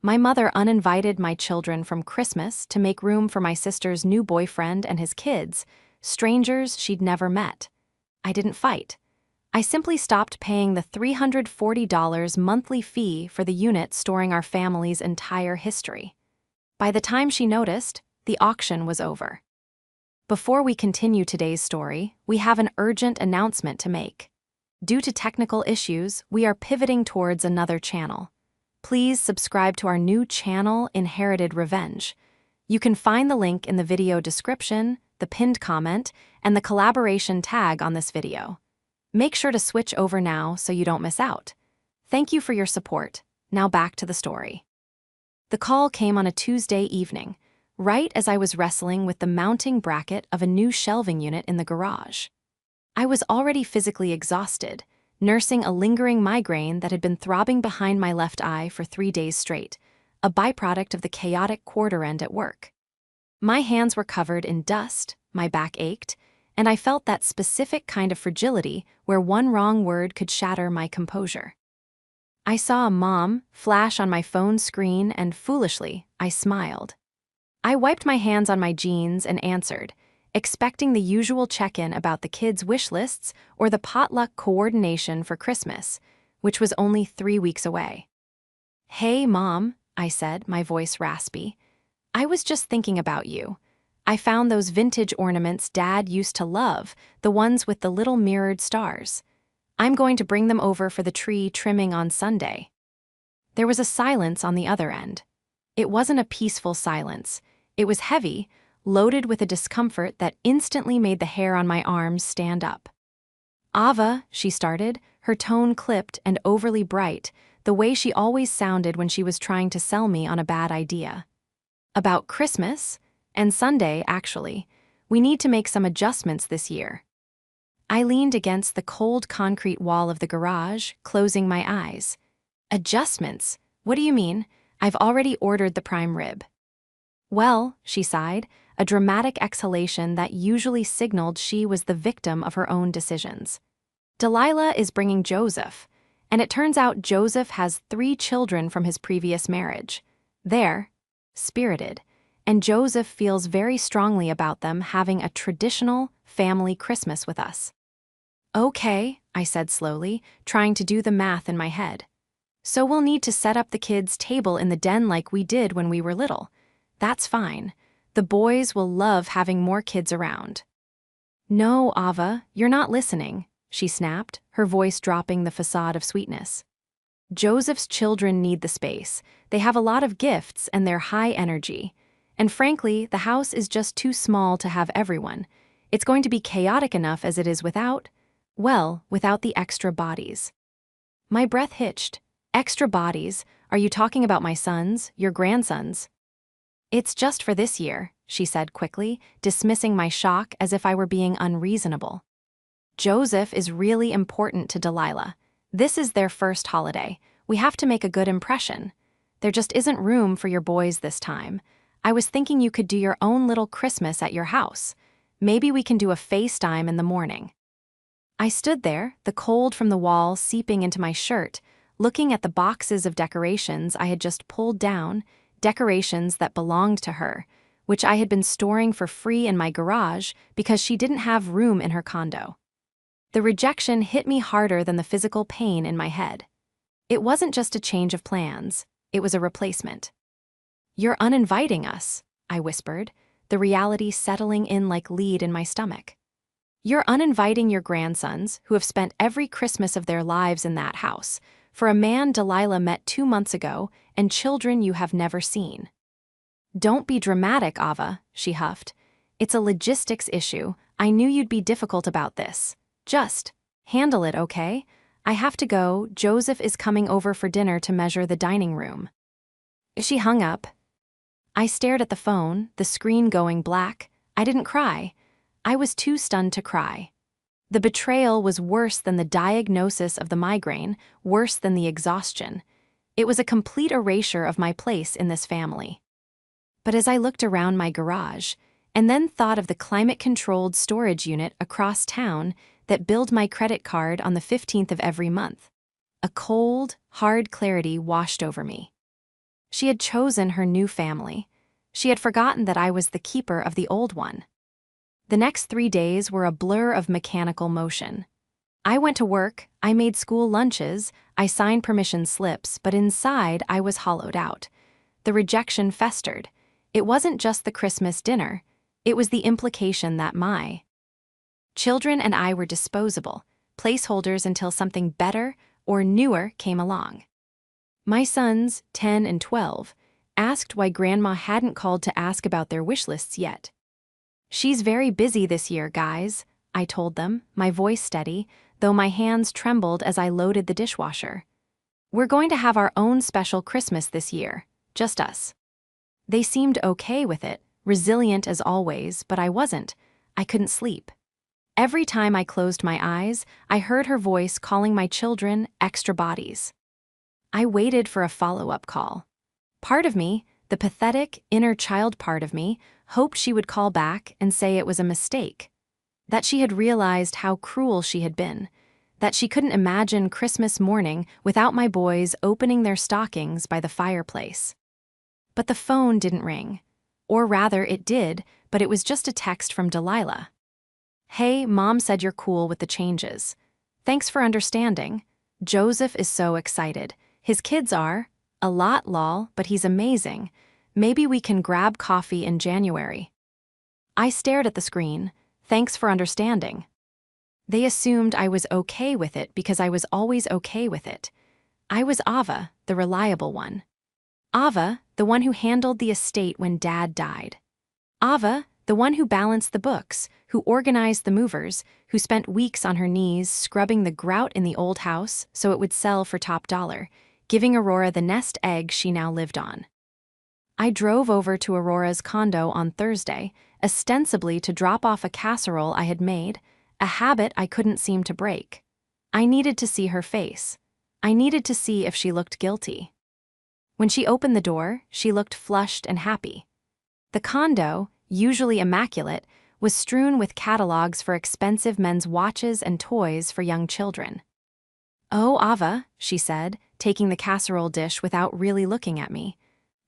My mother uninvited my children from Christmas to make room for my sister's new boyfriend and his kids, strangers she'd never met. I didn't fight. I simply stopped paying the $340 monthly fee for the unit storing our family's entire history. By the time she noticed, the auction was over. Before we continue today's story, we have an urgent announcement to make. Due to technical issues, we are pivoting towards another channel. Please subscribe to our new channel, Inherited Revenge. You can find the link in the video description, the pinned comment, and the collaboration tag on this video. Make sure to switch over now so you don't miss out. Thank you for your support. Now back to the story. The call came on a Tuesday evening, right as I was wrestling with the mounting bracket of a new shelving unit in the garage. I was already physically exhausted, nursing a lingering migraine that had been throbbing behind my left eye for 3 days straight, a byproduct of the chaotic quarter end at work. My hands were covered in dust, my back ached, and I felt that specific kind of fragility where one wrong word could shatter my composure. I saw a mom flash on my phone screen and foolishly, I smiled. I wiped my hands on my jeans and answered, expecting the usual check-in about the kids' wish lists or the potluck coordination for Christmas, which was only 3 weeks away. "Hey, Mom," I said, my voice raspy. "I was just thinking about you. I found those vintage ornaments Dad used to love, the ones with the little mirrored stars. I'm going to bring them over for the tree trimming on Sunday." There was a silence on the other end. It wasn't a peaceful silence. It was heavy, loaded with a discomfort that instantly made the hair on my arms stand up. "Ava," she started, her tone clipped and overly bright, the way she always sounded when she was trying to sell me on a bad idea. "About Christmas, and Sunday, actually, we need to make some adjustments this year." I leaned against the cold concrete wall of the garage, closing my eyes. "Adjustments? What do you mean? I've already ordered the prime rib." "Well," she sighed, a dramatic exhalation that usually signaled she was the victim of her own decisions. "Delilah is bringing Joseph, and it turns out Joseph has 3 children from his previous marriage. They're spirited, and Joseph feels very strongly about them having a traditional family Christmas with us." "Okay," I said slowly, trying to do the math in my head. "So we'll need to set up the kids' table in the den like we did when we were little. That's fine. The boys will love having more kids around." "No, Ava, you're not listening," she snapped, her voice dropping the facade of sweetness. "Joseph's children need the space. They have a lot of gifts and they're high energy. And frankly, the house is just too small to have everyone. It's going to be chaotic enough as it is without the extra bodies." My breath hitched. "Extra bodies? Are you talking about my sons, your grandsons?" "It's just for this year," she said quickly, dismissing my shock as if I were being unreasonable. "Joseph is really important to Delilah. This is their first holiday. We have to make a good impression. There just isn't room for your boys this time. I was thinking you could do your own little Christmas at your house. Maybe we can do a FaceTime in the morning." I stood there, the cold from the wall seeping into my shirt, looking at the boxes of decorations I had just pulled down, decorations that belonged to her, which I had been storing for free in my garage because she didn't have room in her condo. The rejection hit me harder than the physical pain in my head. It wasn't just a change of plans, it was a replacement. "You're uninviting us," I whispered, the reality settling in like lead in my stomach. "You're uninviting your grandsons, who have spent every Christmas of their lives in that house, for a man Delilah met 2 months ago and children you have never seen." "Don't be dramatic, Ava," she huffed. "It's a logistics issue. I knew you'd be difficult about this. Just handle it, okay? I have to go. Joseph is coming over for dinner to measure the dining room." She hung up. I stared at the phone, the screen going black. I didn't cry. I was too stunned to cry. The betrayal was worse than the diagnosis of the migraine, worse than the exhaustion. It was a complete erasure of my place in this family. But as I looked around my garage, and then thought of the climate-controlled storage unit across town that billed my credit card on the 15th of every month, a cold, hard clarity washed over me. She had chosen her new family. She had forgotten that I was the keeper of the old one. The next 3 days were a blur of mechanical motion. I went to work, I made school lunches, I signed permission slips, but inside I was hollowed out. The rejection festered. It wasn't just the Christmas dinner. It was the implication that my children and I were disposable, placeholders until something better or newer came along. My sons, 10 and 12, asked why Grandma hadn't called to ask about their wish lists yet. "She's very busy this year, guys," I told them, my voice steady, though my hands trembled as I loaded the dishwasher. "We're going to have our own special Christmas this year, just us." They seemed okay with it, resilient as always, but I wasn't. I couldn't sleep. Every time I closed my eyes, I heard her voice calling my children extra bodies. I waited for a follow-up call. Part of me, the pathetic, inner child part of me, hoped she would call back and say it was a mistake, that she had realized how cruel she had been, that she couldn't imagine Christmas morning without my boys opening their stockings by the fireplace. But the phone didn't ring. Or rather, it did, but it was just a text from Delilah. "Hey, Mom said you're cool with the changes. Thanks for understanding. Joseph is so excited. His kids are. A lot, lol, but he's amazing. Maybe we can grab coffee in January." I stared at the screen. "Thanks for understanding." They assumed I was okay with it because I was always okay with it. I was Ava, the reliable one. Ava, the one who handled the estate when Dad died. Ava, the one who balanced the books, who organized the movers, who spent weeks on her knees scrubbing the grout in the old house so it would sell for top dollar, giving Aurora the nest egg she now lived on. I drove over to Aurora's condo on Thursday, ostensibly to drop off a casserole I had made, a habit I couldn't seem to break. I needed to see her face. I needed to see if she looked guilty. When she opened the door, she looked flushed and happy. The condo, usually immaculate, was strewn with catalogs for expensive men's watches and toys for young children. "Oh, Ava," she said, taking the casserole dish without really looking at me.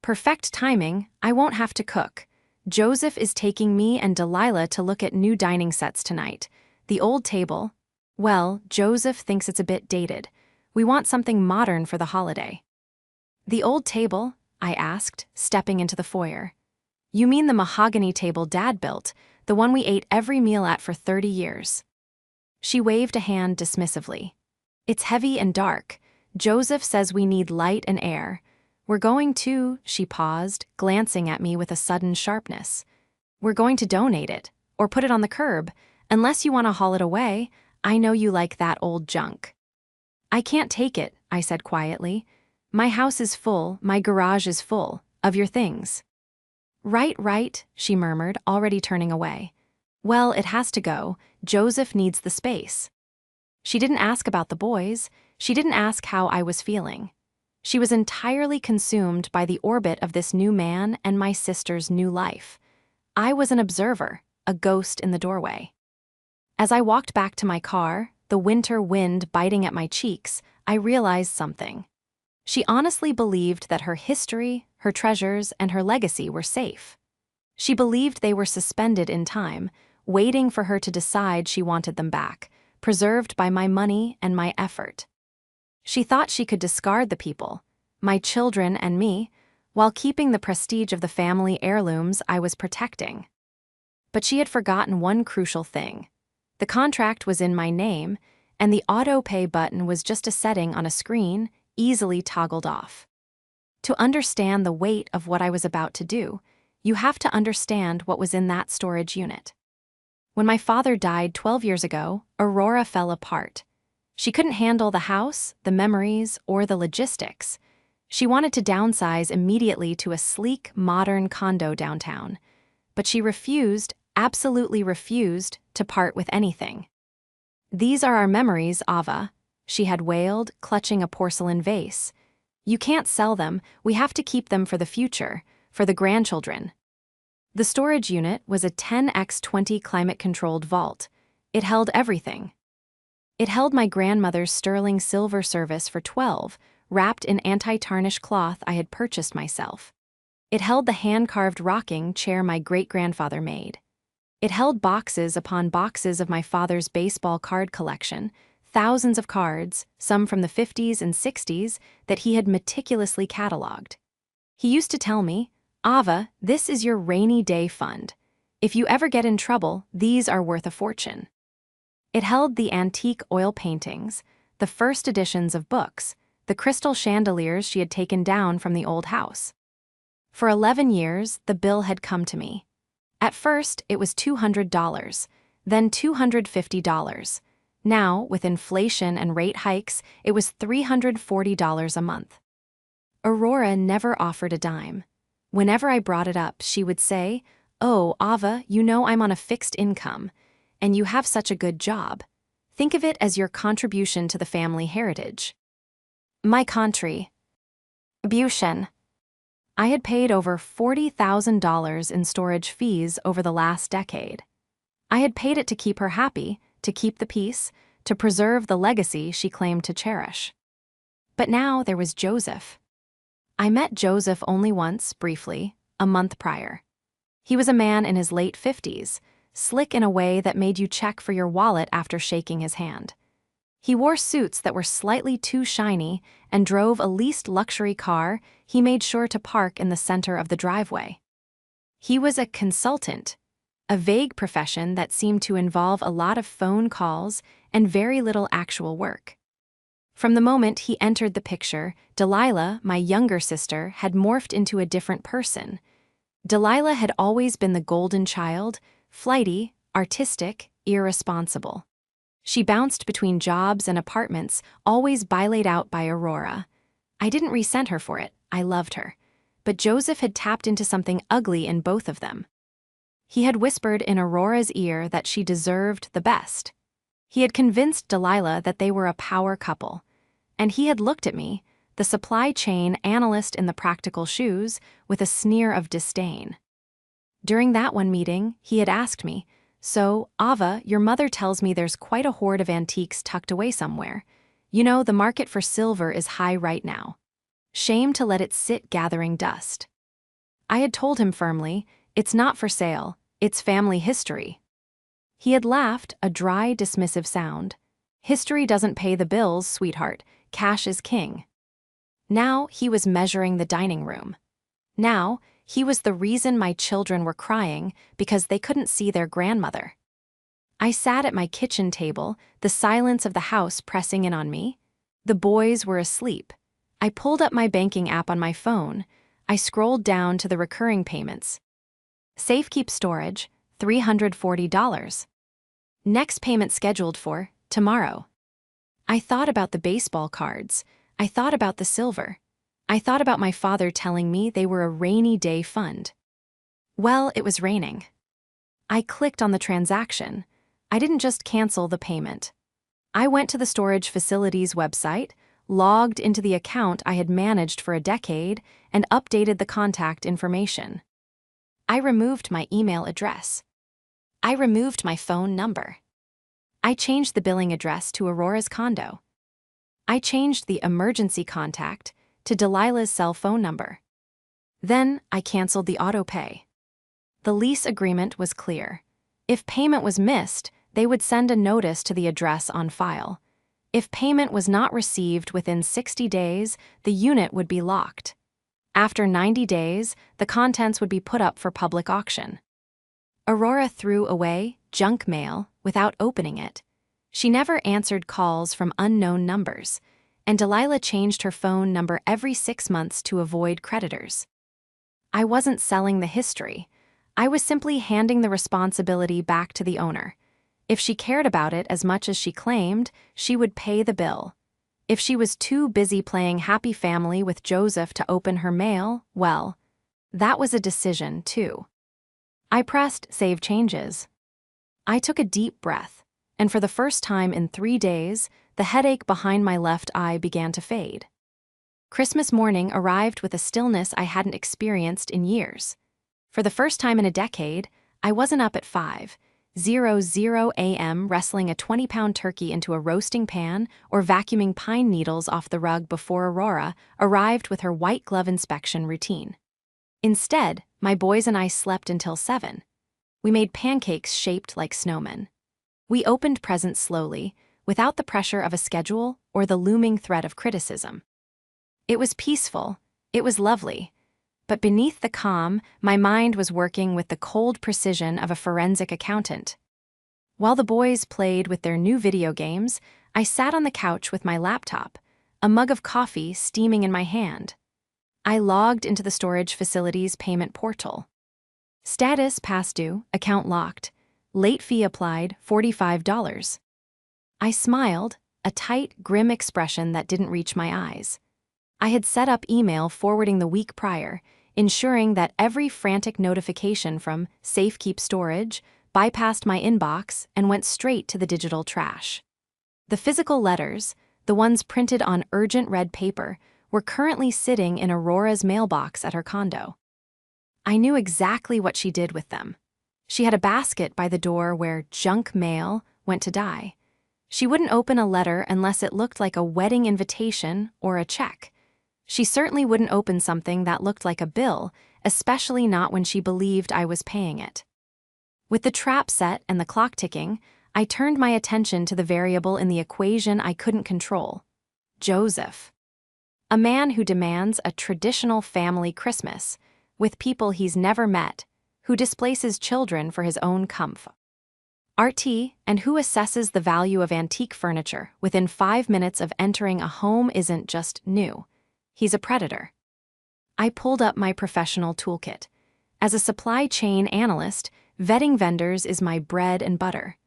"Perfect timing, I won't have to cook. Joseph is taking me and Delilah to look at new dining sets tonight. The old table, well, Joseph thinks it's a bit dated. We want something modern for the holiday." "The old table?" I asked, stepping into the foyer. "You mean the mahogany table Dad built, the one we ate every meal at for 30 years. She waved a hand dismissively. "It's heavy and dark. Joseph says we need light and air. We're going to," she paused, glancing at me with a sudden sharpness. "We're going to donate it, or put it on the curb. Unless you want to haul it away, I know you like that old junk." "I can't take it," I said quietly. "My house is full, my garage is full, of your things." Right, she murmured, already turning away. "Well, it has to go. Joseph needs the space." She didn't ask about the boys. She didn't ask how I was feeling. She was entirely consumed by the orbit of this new man and my sister's new life. I was an observer, a ghost in the doorway. As I walked back to my car, the winter wind biting at my cheeks, I realized something. She honestly believed that her history, her treasures, and her legacy were safe. She believed they were suspended in time, waiting for her to decide she wanted them back, preserved by my money and my effort. She thought she could discard the people, my children and me, while keeping the prestige of the family heirlooms I was protecting. But she had forgotten one crucial thing. The contract was in my name, and the auto-pay button was just a setting on a screen, easily toggled off. To understand the weight of what I was about to do, you have to understand what was in that storage unit. When my father died 12 years ago, Aurora fell apart. She couldn't handle the house, the memories, or the logistics. She wanted to downsize immediately to a sleek, modern condo downtown. But she refused, absolutely refused, to part with anything. "These are our memories, Ava," she had wailed, clutching a porcelain vase. "You can't sell them, we have to keep them for the future, for the grandchildren." The storage unit was a 10x20 climate-controlled vault. It held everything. It held my grandmother's sterling silver service for 12, wrapped in anti-tarnish cloth I had purchased myself. It held the hand-carved rocking chair my great-grandfather made. It held boxes upon boxes of my father's baseball card collection, thousands of cards, some from the 50s and 60s, that he had meticulously cataloged. He used to tell me, "Ava, this is your rainy day fund. If you ever get in trouble, these are worth a fortune." It held the antique oil paintings, the first editions of books, the crystal chandeliers she had taken down from the old house. For 11 years, the bill had come to me. At first, it was $200, then $250. Now, with inflation and rate hikes, it was $340 a month. Aurora never offered a dime. Whenever I brought it up, she would say, "Oh, Ava, you know I'm on a fixed income, and you have such a good job. Think of it as your contribution to the family heritage." My contribution. I had paid over $40,000 in storage fees over the last decade. I had paid it to keep her happy, to keep the peace, to preserve the legacy she claimed to cherish. But now there was Joseph. I met Joseph only once, briefly, a month prior. He was a man in his late 50s, slick in a way that made you check for your wallet after shaking his hand. He wore suits that were slightly too shiny and drove a leased luxury car he made sure to park in the center of the driveway. He was a consultant, a vague profession that seemed to involve a lot of phone calls and very little actual work. From the moment he entered the picture, Delilah, my younger sister, had morphed into a different person. Delilah had always been the golden child, flighty, artistic, irresponsible. She bounced between jobs and apartments, always bailaid out by Aurora. I didn't resent her for it, I loved her. But Joseph had tapped into something ugly in both of them. He had whispered in Aurora's ear that she deserved the best. He had convinced Delilah that they were a power couple. And he had looked at me, the supply chain analyst in the practical shoes, with a sneer of disdain. During that one meeting, he had asked me, "So, Ava, your mother tells me there's quite a hoard of antiques tucked away somewhere. You know, the market for silver is high right now. Shame to let it sit gathering dust." I had told him firmly, "It's not for sale, it's family history." He had laughed, a dry, dismissive sound. "History doesn't pay the bills, sweetheart. Cash is king." Now he was measuring the dining room. Now he was the reason my children were crying because they couldn't see their grandmother. I sat at my kitchen table, the silence of the house pressing in on me. The boys were asleep. I pulled up my banking app on my phone. I scrolled down to the recurring payments. Safekeep storage, $340. Next payment scheduled for tomorrow. I thought about the baseball cards. I thought about the silver. I thought about my father telling me they were a rainy day fund. Well, it was raining. I clicked on the transaction. I didn't just cancel the payment. I went to the storage facility's website, logged into the account I had managed for a decade, and updated the contact information. I removed my email address. I removed my phone number. I changed the billing address to Aurora's condo. I changed the emergency contact to Delilah's cell phone number. Then I canceled the auto pay. The lease agreement was clear. If payment was missed, they would send a notice to the address on file. If payment was not received within 60 days, the unit would be locked. After 90 days, the contents would be put up for public auction. Aurora threw away junk mail without opening it. She never answered calls from unknown numbers, and Delilah changed her phone number every 6 months to avoid creditors. I wasn't selling the history. I was simply handing the responsibility back to the owner. If she cared about it as much as she claimed, she would pay the bill. If she was too busy playing happy family with Joseph to open her mail, well, that was a decision, too. I pressed Save Changes. I took a deep breath, and for the first time in 3 days, the headache behind my left eye began to fade. Christmas morning arrived with a stillness I hadn't experienced in years. For the first time in a decade, I wasn't up at 5, 00 a.m. wrestling a 20-pound turkey into a roasting pan or vacuuming pine needles off the rug before Aurora arrived with her white glove inspection routine. Instead, my boys and I slept until 7. We made pancakes shaped like snowmen. We opened presents slowly, without the pressure of a schedule or the looming threat of criticism. It was peaceful, it was lovely, but beneath the calm, my mind was working with the cold precision of a forensic accountant. While the boys played with their new video games, I sat on the couch with my laptop, a mug of coffee steaming in my hand. I logged into the storage facility's payment portal. Status past due, account locked. Late fee applied, $45. I smiled, a tight, grim expression that didn't reach my eyes. I had set up email forwarding the week prior, ensuring that every frantic notification from Safekeep Storage bypassed my inbox and went straight to the digital trash. The physical letters, the ones printed on urgent red paper, were currently sitting in Aurora's mailbox at her condo. I knew exactly what she did with them. She had a basket by the door where junk mail went to die. She wouldn't open a letter unless it looked like a wedding invitation or a check. She certainly wouldn't open something that looked like a bill, especially not when she believed I was paying it. With the trap set and the clock ticking, I turned my attention to the variable in the equation I couldn't control: Joseph. A man who demands a traditional family Christmas, with people he's never met, who displaces children for his own comfort. RT, and who assesses the value of antique furniture within 5 minutes of entering a home isn't just new. He's a predator. I pulled up my professional toolkit. As a supply chain analyst, vetting vendors is my bread and butter.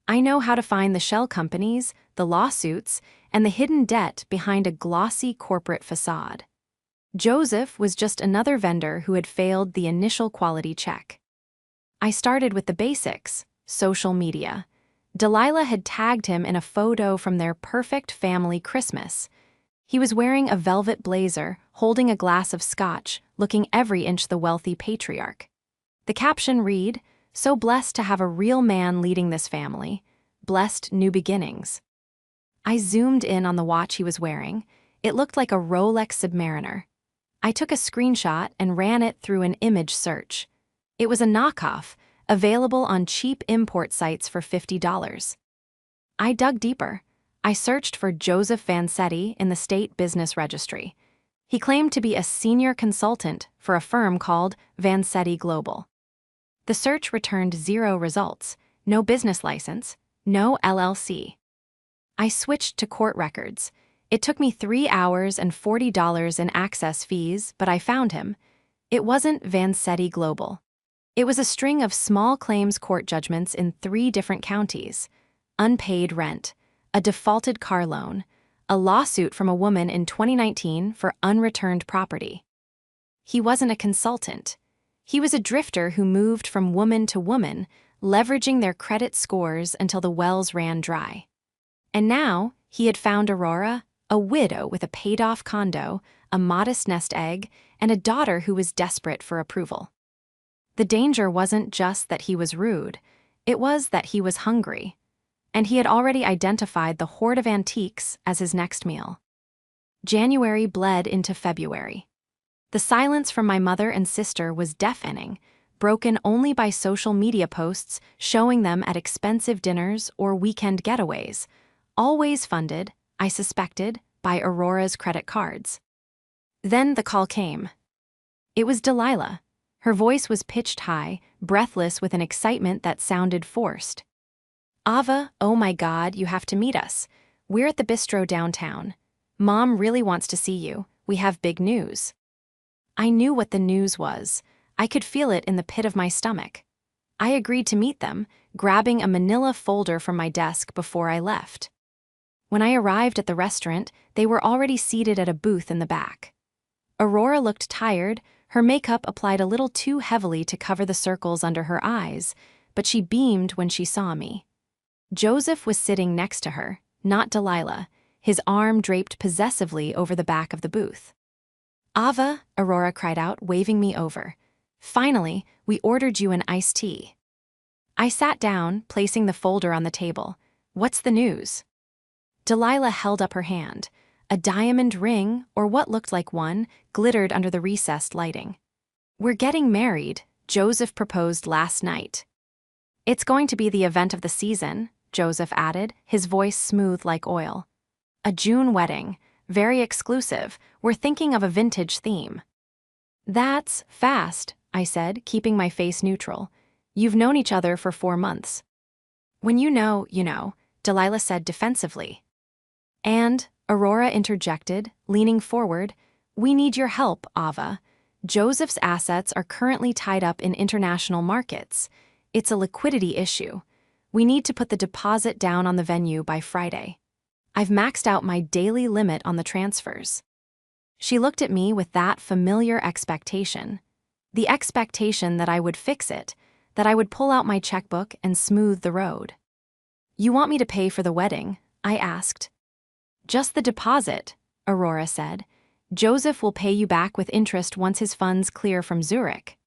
I know how to find the shell companies, the lawsuits, and the hidden debt behind a glossy corporate facade. Joseph was just another vendor who had failed the initial quality check. I started with the basics: social media. Delilah had tagged him in a photo from their perfect family Christmas. He was wearing a velvet blazer, holding a glass of scotch, looking every inch the wealthy patriarch. The caption read, "So blessed to have a real man leading this family. Blessed new beginnings." I zoomed in on the watch he was wearing. It looked like a Rolex Submariner. I took a screenshot and ran it through an image search. It was a knockoff, available on cheap import sites for $50. I dug deeper. I searched for Joseph Vansetti in the State Business Registry. He claimed to be a senior consultant for a firm called Vansetti Global. The search returned 0 results: no business license, no LLC. I switched to court records. It took me 3 hours and $40 in access fees, but I found him. It wasn't Vansetti Global. It was a string of small claims court judgments in 3 different counties: unpaid rent, a defaulted car loan, a lawsuit from a woman in 2019 for unreturned property. He wasn't a consultant. He was a drifter who moved from woman to woman, leveraging their credit scores until the wells ran dry. And now, he had found Aurora, a widow with a paid-off condo, a modest nest egg, and a daughter who was desperate for approval. The danger wasn't just that he was rude, it was that he was hungry. And he had already identified the hoard of antiques as his next meal. January bled into February. The silence from my mother and sister was deafening, broken only by social media posts showing them at expensive dinners or weekend getaways, always funded, I suspected, by Aurora's credit cards. Then the call came. It was Delilah. Her voice was pitched high, breathless with an excitement that sounded forced. "Ava, oh my God, you have to meet us. We're at the bistro downtown. Mom really wants to see you. We have big news." I knew what the news was. I could feel it in the pit of my stomach. I agreed to meet them, grabbing a manila folder from my desk before I left. When I arrived at the restaurant, they were already seated at a booth in the back. Aurora looked tired, her makeup applied a little too heavily to cover the circles under her eyes, but she beamed when she saw me. Joseph was sitting next to her, not Delilah, his arm draped possessively over the back of the booth. "Ava," Aurora cried out, waving me over. "Finally, we ordered you an iced tea." I sat down, placing the folder on the table. What's the news? Delilah held up her hand. A diamond ring, or what looked like one, glittered under the recessed lighting. We're getting married, Joseph proposed last night. It's going to be the event of the season, Joseph added, his voice smooth like oil. A June wedding, very exclusive, we're thinking of a vintage theme. That's fast, I said, keeping my face neutral. You've known each other for 4 months. When you know, Delilah said defensively. And, Aurora interjected, leaning forward, we need your help, Ava. Joseph's assets are currently tied up in international markets. It's a liquidity issue. We need to put the deposit down on the venue by Friday. I've maxed out my daily limit on the transfers. She looked at me with that familiar expectation. The expectation that I would fix it, that I would pull out my checkbook and smooth the road. You want me to pay for the wedding? I asked. Just the deposit, Aurora said. Joseph will pay you back with interest once his funds clear from Zurich.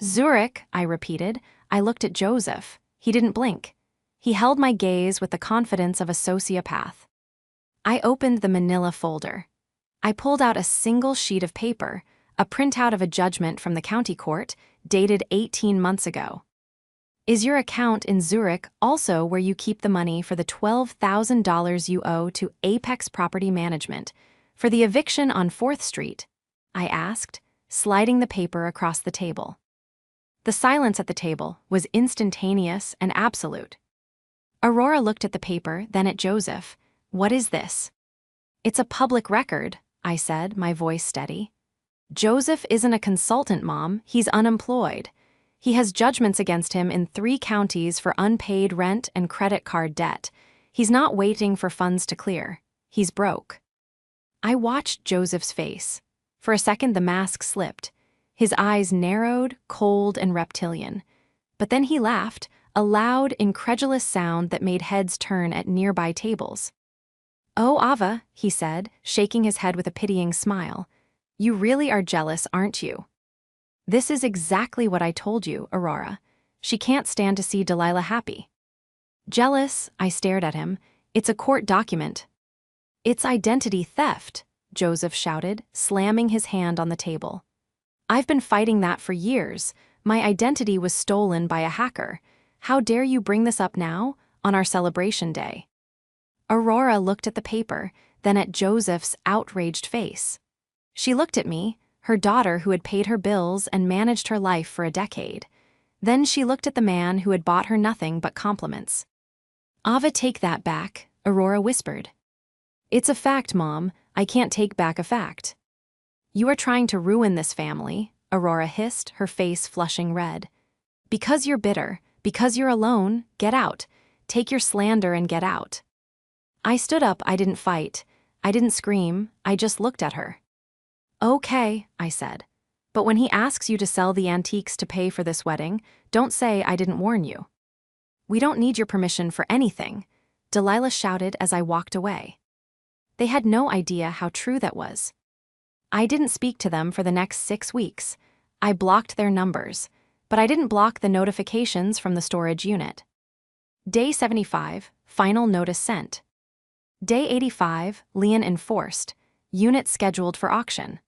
Zurich, I repeated. I looked at Joseph. He didn't blink. He held my gaze with the confidence of a sociopath. I opened the manila folder. I pulled out a single sheet of paper, a printout of a judgment from the county court, dated 18 months ago. Is your account in Zurich also where you keep the money for the $12,000 you owe to Apex Property Management for the eviction on 4th Street? I asked, sliding the paper across the table. The silence at the table was instantaneous and absolute. Aurora looked at the paper, then at Joseph. What is this? It's a public record, I said, my voice steady. Joseph isn't a consultant, Mom. He's unemployed. He has judgments against him in 3 counties for unpaid rent and credit card debt. He's not waiting for funds to clear. He's broke. I watched Joseph's face. For a second, the mask slipped. His eyes narrowed, cold and reptilian. But then he laughed, a loud, incredulous sound that made heads turn at nearby tables. Oh, Ava, he said, shaking his head with a pitying smile. You really are jealous, aren't you? This is exactly what I told you, Aurora. She can't stand to see Delilah happy. Jealous, I stared at him. It's a court document. It's identity theft, Joseph shouted, slamming his hand on the table. I've been fighting that for years. My identity was stolen by a hacker. How dare you bring this up now, on our celebration day? Aurora looked at the paper, then at Joseph's outraged face. She looked at me, her daughter who had paid her bills and managed her life for a decade. Then she looked at the man who had bought her nothing but compliments. Ava, take that back, Aurora whispered. It's a fact, Mom. I can't take back a fact. You are trying to ruin this family, Aurora hissed, her face flushing red. Because you're bitter, because you're alone, get out. Take your slander and get out. I stood up. I didn't fight. I didn't scream. I just looked at her. Okay, I said. But when he asks you to sell the antiques to pay for this wedding, don't say I didn't warn you. We don't need your permission for anything, Delilah shouted as I walked away. They had no idea how true that was. I didn't speak to them for the next 6 weeks. I blocked their numbers, but I didn't block the notifications from the storage unit. Day 75, final notice sent. Day 85, lien enforced, unit scheduled for auction.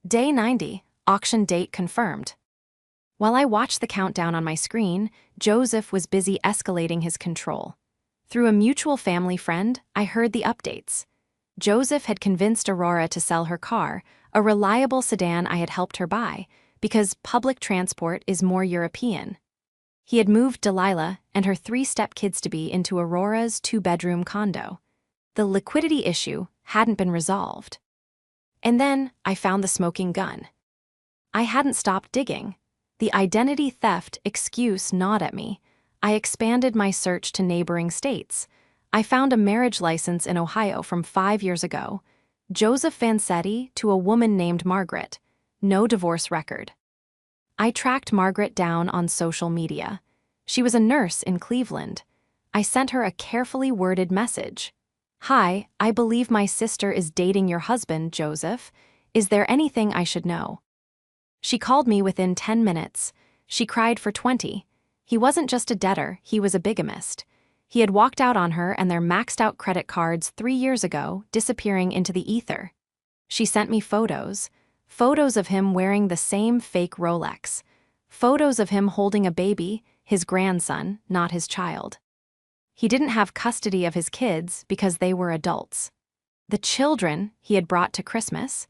Day 90, auction date confirmed. While I watched the countdown on my screen, Joseph was busy escalating his control. Through a mutual family friend, I heard the updates. Joseph had convinced Aurora to sell her car, a reliable sedan I had helped her buy, because public transport is more European. He had moved Delilah and her 3 stepkids-to-be into Aurora's 2-bedroom condo. The liquidity issue hadn't been resolved. And then I found the smoking gun. I hadn't stopped digging. The identity theft excuse gnawed at me. I expanded my search to neighboring states. I found a marriage license in Ohio from 5 years ago. Joseph Vansetti to a woman named Margaret. No divorce record. I tracked Margaret down on social media. She was a nurse in Cleveland. I sent her a carefully worded message. Hi, I believe my sister is dating your husband, Joseph. Is there anything I should know? She called me within 10 minutes. She cried for 20. He wasn't just a debtor, he was a bigamist. He had walked out on her and their maxed-out credit cards 3 years ago, disappearing into the ether. She sent me photos. Photos of him wearing the same fake Rolex. Photos of him holding a baby, his grandson, not his child. He didn't have custody of his kids because they were adults. The children he had brought to Christmas,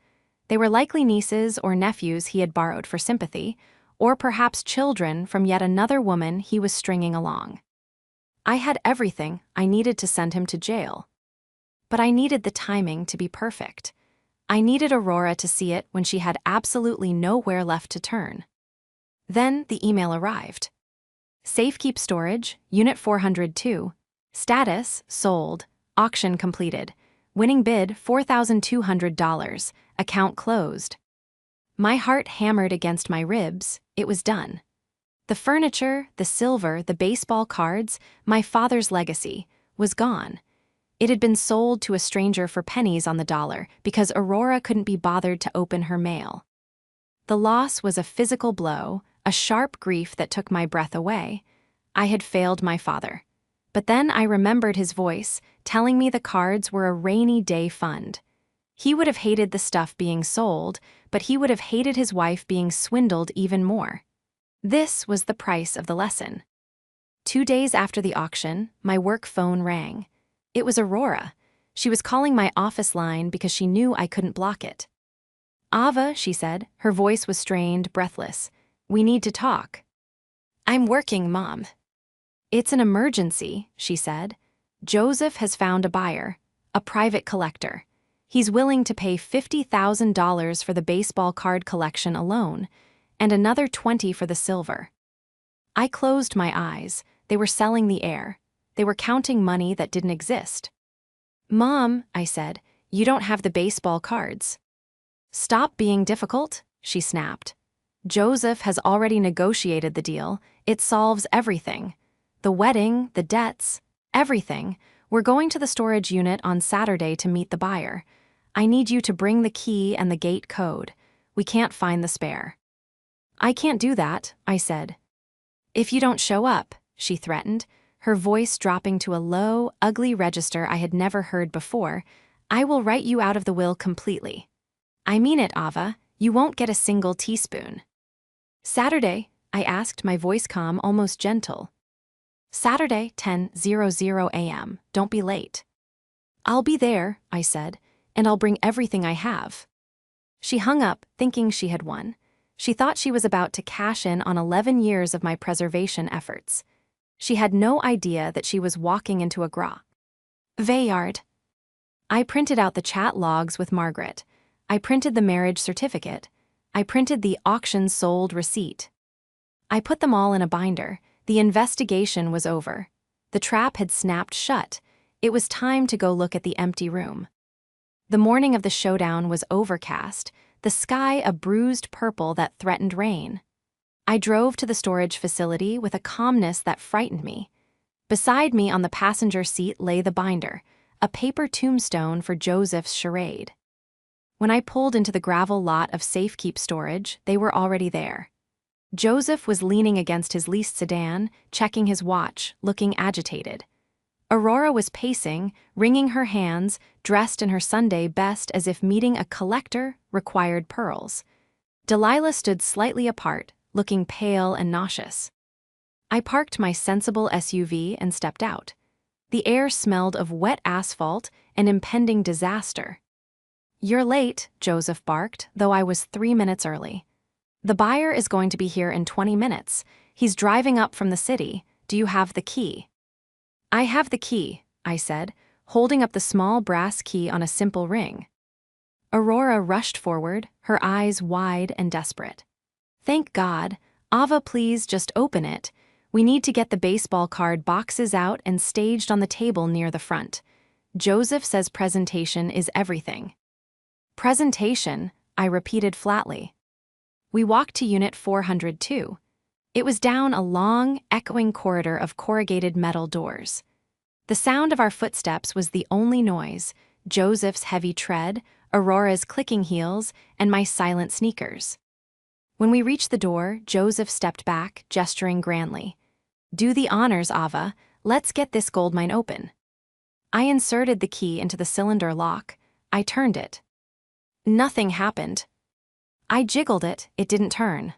they were likely nieces or nephews he had borrowed for sympathy, or perhaps children from yet another woman he was stringing along. I had everything I needed to send him to jail. But I needed the timing to be perfect. I needed Aurora to see it when she had absolutely nowhere left to turn. Then the email arrived. Safekeep Storage, Unit 402. Status, sold. Auction completed. Winning bid, $4,200. Account closed. My heart hammered against my ribs. It was done. The furniture, the silver, the baseball cards, my father's legacy, was gone. It had been sold to a stranger for pennies on the dollar because Aurora couldn't be bothered to open her mail. The loss was a physical blow, a sharp grief that took my breath away. I had failed my father. But then I remembered his voice, telling me the cards were a rainy day fund. He would have hated the stuff being sold, but he would have hated his wife being swindled even more. This was the price of the lesson. 2 days after the auction, my work phone rang. It was Aurora. She was calling my office line because she knew I couldn't block it. "Ava," she said. Her voice was strained, breathless. "We need to talk." "I'm working, Mom." "It's an emergency," she said. "Joseph has found a buyer, a private collector. He's willing to pay $50,000 for the baseball card collection alone, and another $20,000 for the silver." I closed my eyes. They were selling the air. They were counting money that didn't exist. "Mom," I said, "you don't have the baseball cards." "Stop being difficult," she snapped. "Joseph has already negotiated the deal. It solves everything. The wedding, the debts, everything. We're going to the storage unit on Saturday to meet the buyer. I need you to bring the key and the gate code. We can't find the spare." "I can't do that," I said. "If you don't show up," she threatened, her voice dropping to a low, ugly register I had never heard before, "I will write you out of the will completely." "I mean it, Ava. You won't get a single teaspoon." "Saturday?" I asked, my voice calm, almost gentle. "Saturday, 10:00 a.m. Don't be late." "I'll be there," I said, "and I'll bring everything I have." She hung up, thinking she had won. She thought she was about to cash in on 11 years of my preservation efforts. She had no idea that she was walking into a graveyard. I printed out the chat logs with Margaret. I printed the marriage certificate. I printed the auction sold receipt. I put them all in a binder. The investigation was over. The trap had snapped shut. It was time to go look at the empty room. The morning of the showdown was overcast, the sky a bruised purple that threatened rain. I drove to the storage facility with a calmness that frightened me. Beside me on the passenger seat lay the binder, a paper tombstone for Joseph's charade. When I pulled into the gravel lot of Safekeep Storage, they were already there. Joseph was leaning against his leased sedan, checking his watch, looking agitated. Aurora was pacing, wringing her hands, dressed in her Sunday best as if meeting a collector required pearls. Delilah stood slightly apart, looking pale and nauseous. I parked my sensible SUV and stepped out. The air smelled of wet asphalt and impending disaster. "You're late," Joseph barked, though I was 3 minutes early. "The buyer is going to be here in 20 minutes. He's driving up from the city. Do you have the key?" "I have the key," I said, holding up the small brass key on a simple ring. Aurora rushed forward, her eyes wide and desperate. "Thank God. Ava, please just open it. We need to get the baseball card boxes out and staged on the table near the front. Joseph says presentation is everything." "Presentation," I repeated flatly. We walked to Unit 402. It was down a long, echoing corridor of corrugated metal doors. The sound of our footsteps was the only noise, Joseph's heavy tread, Aurora's clicking heels, and my silent sneakers. When we reached the door, Joseph stepped back, gesturing grandly. Do the honors, Ava. Let's get this gold mine open. I inserted the key into the cylinder lock. I turned it. Nothing happened. I jiggled it, it didn't turn.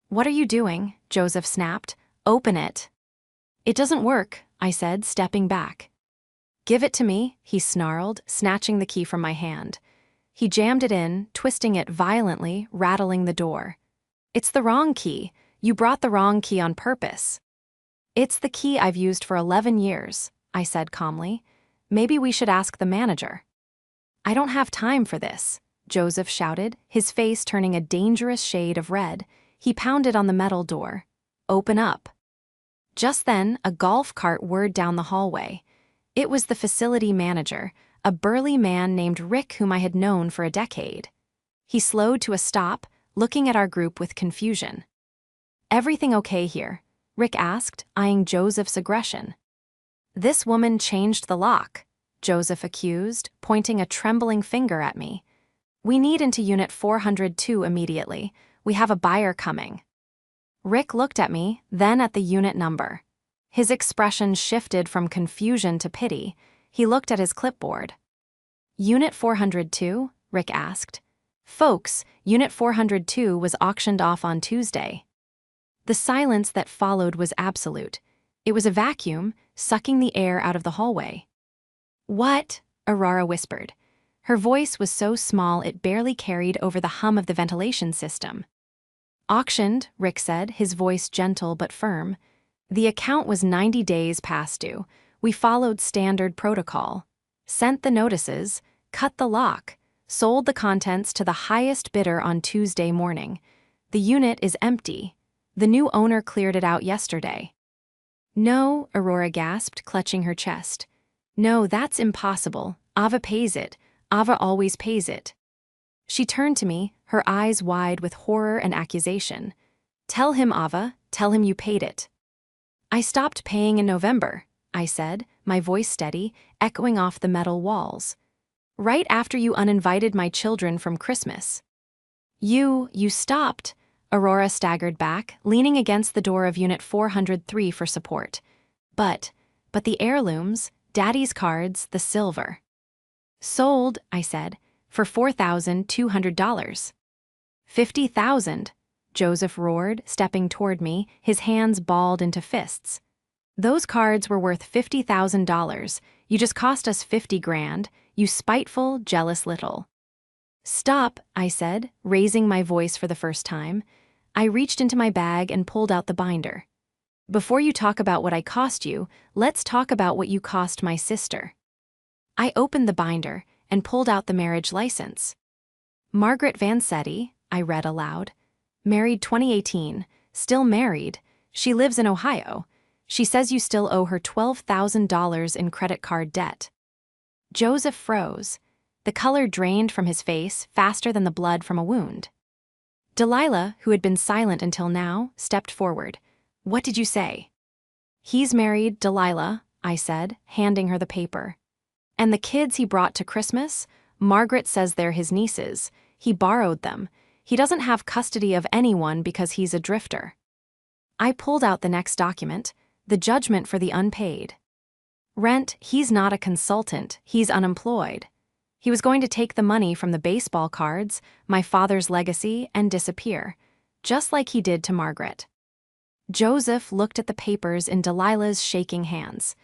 What are you doing? Joseph snapped. Open it. It doesn't work, I said, stepping back. Give it to me, he snarled, snatching the key from my hand. He jammed it in, twisting it violently, rattling the door. It's the wrong key. You brought the wrong key on purpose. It's the key I've used for 11 years, I said calmly. Maybe we should ask the manager. I don't have time for this, Joseph shouted, his face turning a dangerous shade of red. He pounded on the metal door. Open up. Just then, a golf cart whirred down the hallway. It was the facility manager, a burly man named Rick whom I had known for a decade. He slowed to a stop, looking at our group with confusion. Everything okay here? Rick asked, eyeing Joseph's aggression. This woman changed the lock, Joseph accused, pointing a trembling finger at me. We need into Unit 402 immediately. We have a buyer coming. Rick looked at me, then at the unit number. His expression shifted from confusion to pity. He looked at his clipboard. Unit 402? Rick asked. Folks, Unit 402 was auctioned off on Tuesday. The silence that followed was absolute. It was a vacuum, sucking the air out of the hallway. What? Aurora whispered. Her voice was so small it barely carried over the hum of the ventilation system. Auctioned, Rick said, his voice gentle but firm. The account was 90 days past due. We followed standard protocol. Sent the notices, cut the lock, sold the contents to the highest bidder on Tuesday morning. The unit is empty. The new owner cleared it out yesterday. No, Aurora gasped, clutching her chest. No, that's impossible. Ava pays it. Ava always pays it. She turned to me, her eyes wide with horror and accusation. Tell him, Ava, tell him you paid it. I stopped paying in November, I said, my voice steady, echoing off the metal walls. Right after you uninvited my children from Christmas. You stopped. Aurora staggered back, leaning against the door of Unit 403 for support. But the heirlooms, Daddy's cards, the silver. Sold, I said, for $4,200. $50,000, Joseph roared, stepping toward me, his hands balled into fists. Those cards were worth $50,000. You just cost us 50 grand, you spiteful, jealous little. Stop, I said, raising my voice for the first time. I reached into my bag and pulled out the binder. Before you talk about what I cost you, let's talk about what you cost my sister. I opened the binder and pulled out the marriage license. Margaret Vansetti, I read aloud. Married 2018, still married. She lives in Ohio. She says you still owe her $12,000 in credit card debt. Joseph froze. The color drained from his face faster than the blood from a wound. Delilah, who had been silent until now, stepped forward. What did you say? He's married, Delilah, I said, handing her the paper. And the kids he brought to Christmas? Margaret says they're his nieces. He borrowed them. He doesn't have custody of anyone because he's a drifter. I pulled out the next document, the judgment for the unpaid. Rent, he's not a consultant, he's unemployed. He was going to take the money from the baseball cards, my father's legacy, and disappear, just like he did to Margaret. Joseph looked at the papers in Delilah's shaking hands.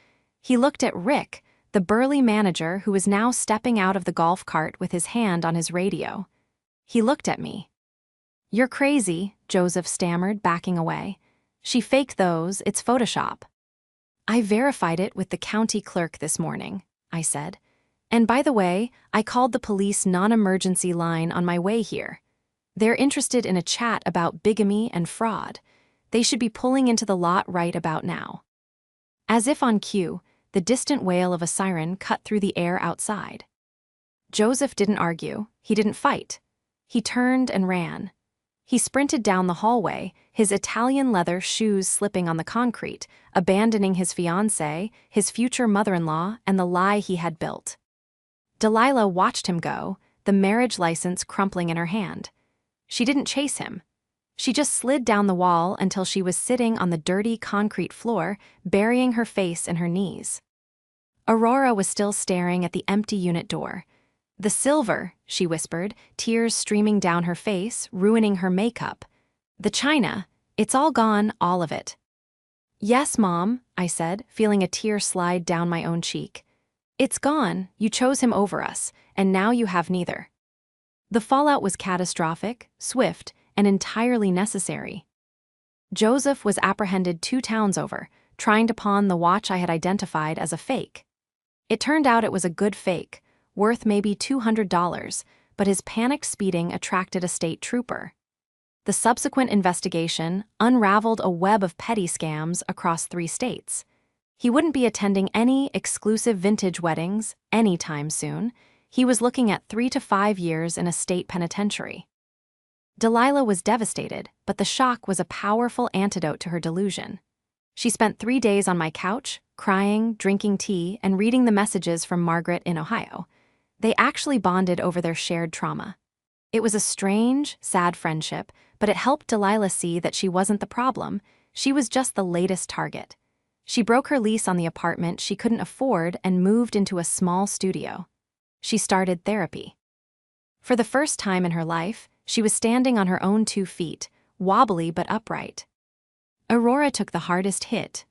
He looked at Rick, the burly manager who was now stepping out of the golf cart with his hand on his radio. He looked at me. You're crazy, Joseph stammered, backing away. She faked those, it's Photoshop. I verified it with the county clerk this morning, I said. And by the way, I called the police non-emergency line on my way here. They're interested in a chat about bigamy and fraud. They should be pulling into the lot right about now. As if on cue, the distant wail of a siren cut through the air outside. Joseph didn't argue, he didn't fight. He turned and ran. He sprinted down the hallway, his Italian leather shoes slipping on the concrete, abandoning his fiancée, his future mother-in-law, and the lie he had built. Delilah watched him go, the marriage license crumpling in her hand. She didn't chase him. She just slid down the wall until she was sitting on the dirty concrete floor, burying her face in her knees. Aurora was still staring at the empty unit door. "The silver," she whispered, tears streaming down her face, ruining her makeup. "The china, it's all gone, all of it." "Yes, Mom," I said, feeling a tear slide down my own cheek. "It's gone, you chose him over us, and now you have neither." The fallout was catastrophic, swift, and entirely necessary. Joseph was apprehended 2 towns over, trying to pawn the watch I had identified as a fake. It turned out it was a good fake, worth maybe $200, but his panicked speeding attracted a state trooper. The subsequent investigation unraveled a web of petty scams across 3 states. He wouldn't be attending any exclusive vintage weddings anytime soon. He was looking at 3 to 5 years in a state penitentiary. Delilah was devastated, but the shock was a powerful antidote to her delusion. She spent 3 days on my couch, crying, drinking tea, and reading the messages from Margaret in Ohio. They actually bonded over their shared trauma. It was a strange, sad friendship, but it helped Delilah see that she wasn't the problem. She was just the latest target. She broke her lease on the apartment she couldn't afford and moved into a small studio. She started therapy. For the first time in her life, she was standing on her own 2 feet, wobbly but upright. Aurora took the hardest hit.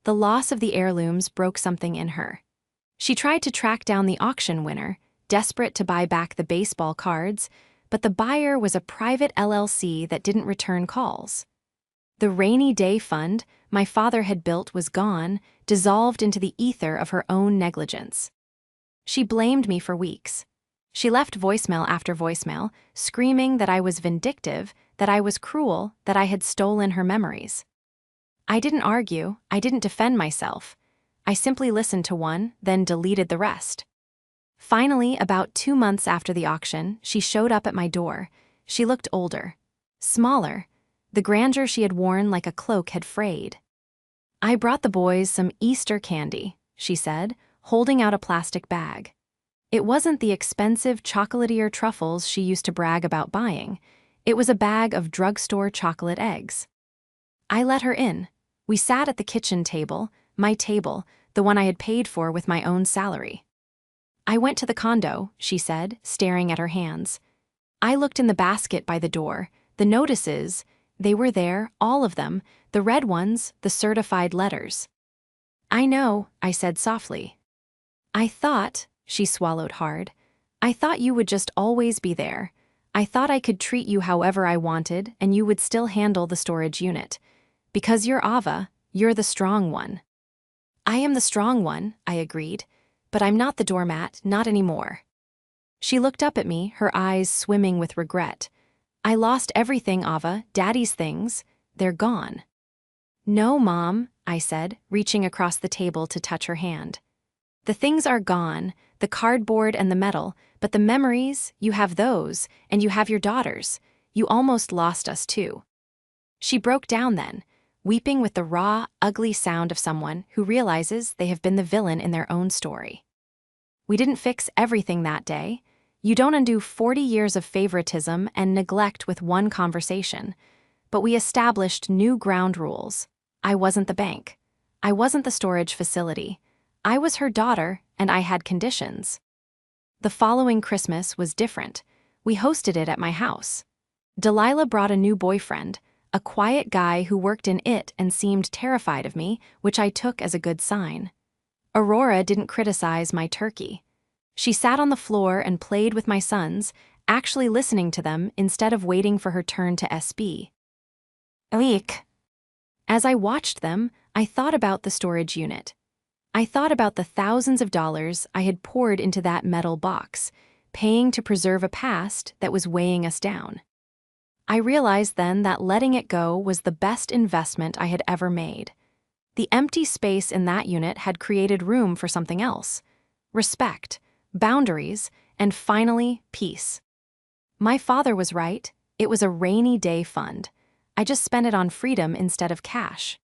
The loss of the heirlooms broke something in her. She tried to track down the auction winner, desperate to buy back the baseball cards, but the buyer was a private LLC that didn't return calls. The rainy day fund my father had built was gone, dissolved into the ether of her own negligence. She blamed me for weeks. She left voicemail after voicemail, screaming that I was vindictive, that I was cruel, that I had stolen her memories. I didn't argue, I didn't defend myself. I simply listened to one, then deleted the rest. Finally, about 2 months after the auction, she showed up at my door. She looked older, smaller. The grandeur she had worn like a cloak had frayed. "I brought the boys some Easter candy," she said, holding out a plastic bag. It wasn't the expensive chocolatier truffles she used to brag about buying. It was a bag of drugstore chocolate eggs. I let her in. We sat at the kitchen table, my table, the one I had paid for with my own salary. "I went to the condo," she said, staring at her hands. I looked in the basket by the door. The notices, they were there, all of them, the red ones, the certified letters. "I know," I said softly. "I thought," she swallowed hard, "I thought you would just always be there. I thought I could treat you however I wanted and you would still handle the storage unit. Because you're Ava, you're the strong one." "I am the strong one," I agreed, "but I'm not the doormat, not anymore." She looked up at me, her eyes swimming with regret. "I lost everything, Ava, Daddy's things. They're gone." "No, Mom," I said, reaching across the table to touch her hand. "The things are gone, the cardboard and the metal, but the memories, you have those, and you have your daughters. You almost lost us too." She broke down then, weeping with the raw, ugly sound of someone who realizes they have been the villain in their own story. We didn't fix everything that day. You don't undo 40 years of favoritism and neglect with one conversation. But we established new ground rules. I wasn't the bank. I wasn't the storage facility. I was her daughter, and I had conditions. The following Christmas was different. We hosted it at my house. Delilah brought a new boyfriend, a quiet guy who worked in it and seemed terrified of me, which I took as a good sign. Aurora didn't criticize my turkey. She sat on the floor and played with my sons, actually listening to them instead of waiting for her turn to SB. Eek. As I watched them, I thought about the storage unit. I thought about the thousands of dollars I had poured into that metal box, paying to preserve a past that was weighing us down. I realized then that letting it go was the best investment I had ever made. The empty space in that unit had created room for something else: respect, boundaries, and finally, peace. My father was right. It was a rainy day fund. I just spent it on freedom instead of cash.